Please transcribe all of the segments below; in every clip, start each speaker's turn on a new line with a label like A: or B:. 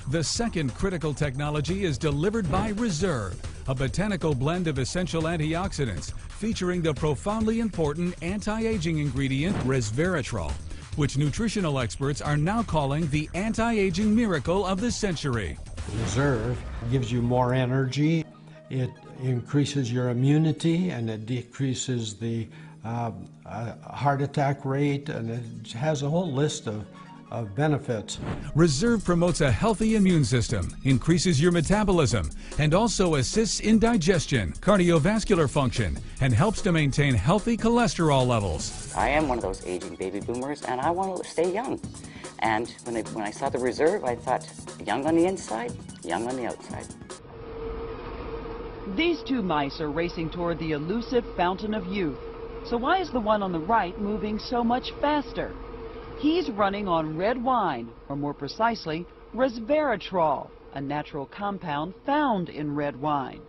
A: The second critical technology is delivered by Reserve, a botanical blend of essential antioxidants featuring the profoundly important anti-aging ingredient resveratrol, which nutritional experts are now calling the anti-aging miracle of the century.
B: Reserve gives you more energy, it increases your immunity, and it decreases the heart attack rate, and it has a whole list of benefits.
A: Reserve promotes a healthy immune system, increases your metabolism, and also assists in digestion, cardiovascular function, and helps to maintain healthy cholesterol levels.
C: I am one of those aging baby boomers, and I want to stay young. And when I saw the Reserve, I thought, young on the inside, young on the outside.
D: These two mice are racing toward the elusive fountain of youth. So why is the one on the right moving so much faster? He's running on red wine, or more precisely, resveratrol, a natural compound found in red wine.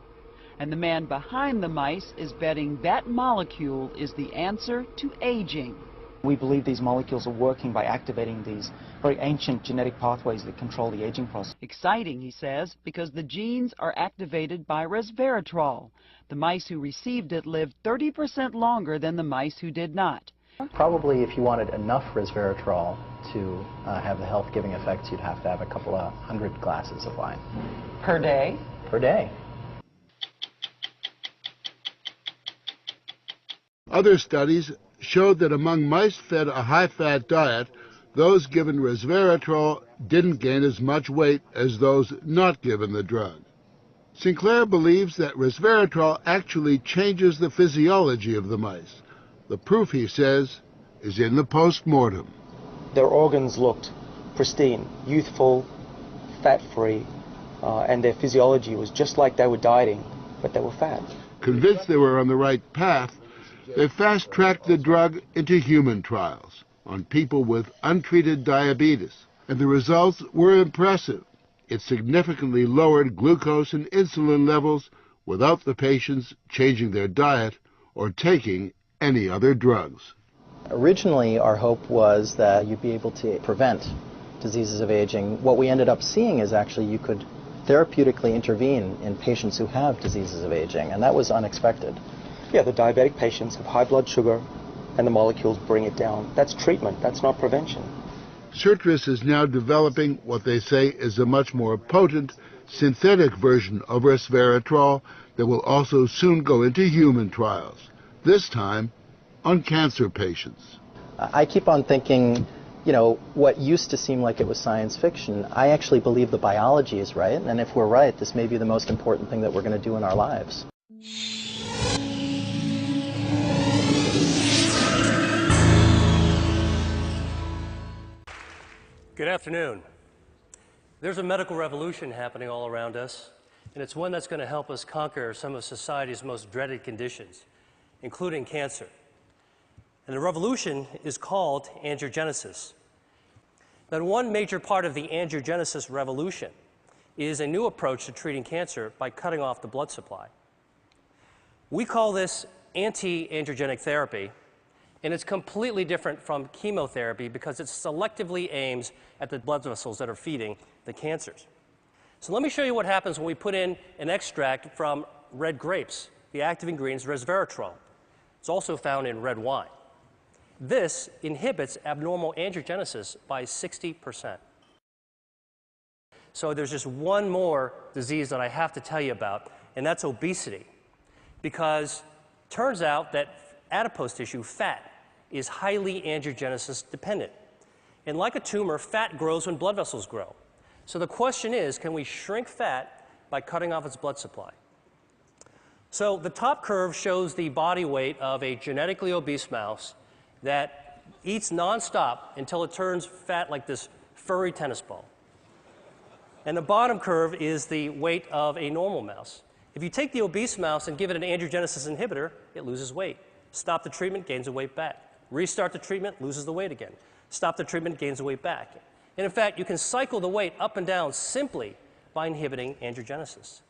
D: And the man behind the mice is betting that molecule is the answer to aging.
E: We believe these molecules are working by activating these very ancient genetic pathways that control the aging process.
D: Exciting, he says, because the genes are activated by resveratrol. The mice who received it lived 30% longer than the mice who did not.
F: Probably if you wanted enough resveratrol to have the health-giving effects, you'd have to have a couple of 100 glasses of wine.
D: Per day?
F: Per day.
G: Other studies showed that among mice fed a high-fat diet, those given resveratrol didn't gain as much weight as those not given the drug. Sinclair believes that resveratrol actually changes the physiology of the mice. The proof, he says, is in the post-mortem.
E: Their organs looked pristine, youthful, fat-free, and their physiology was just like they were dieting, but they were fat.
G: Convinced they were on the right path, they fast-tracked the drug into human trials on people with untreated diabetes, and the results were impressive. It significantly lowered glucose and insulin levels without the patients changing their diet or taking any other drugs.
F: Originally, our hope was that you'd be able to prevent diseases of aging. What we ended up seeing is actually you could therapeutically intervene in patients who have diseases of aging, and that was unexpected.
E: Yeah, the diabetic patients have high blood sugar, and the molecules bring it down. That's treatment, that's not prevention.
G: Citrus is now developing what they say is a much more potent synthetic version of resveratrol that will also soon go into human trials, this time on cancer patients.
F: I keep on thinking, you know, what used to seem like it was science fiction, I actually believe the biology is right, and if we're right, this may be the most important thing that we're going to do in our lives.
H: Good afternoon. There's a medical revolution happening all around us, and it's one that's going to help us conquer some of society's most dreaded conditions, including cancer. And the revolution is called angiogenesis. Now, one major part of the angiogenesis revolution is a new approach to treating cancer by cutting off the blood supply. We call this anti-angiogenic therapy, and it's completely different from chemotherapy because it selectively aims at the blood vessels that are feeding the cancers. So let me show you what happens when we put in an extract from red grapes. The active ingredient is resveratrol. It's also found in red wine. This inhibits abnormal angiogenesis by 60%. So there's just one more disease that I have to tell you about, and that's obesity. Because it turns out that adipose tissue, fat, is highly angiogenesis dependent. And like a tumor, fat grows when blood vessels grow. So the question is, can we shrink fat by cutting off its blood supply? So the top curve shows the body weight of a genetically obese mouse that eats nonstop until it turns fat like this furry tennis ball. And the bottom curve is the weight of a normal mouse. If you take the obese mouse and give it an angiogenesis inhibitor, it loses weight. Stop the treatment, gains the weight back. Restart the treatment, loses the weight again. Stop the treatment, gains the weight back. And in fact, you can cycle the weight up and down simply by inhibiting angiogenesis.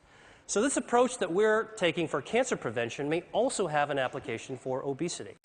H: So this approach that we're taking for cancer prevention may also have an application for obesity.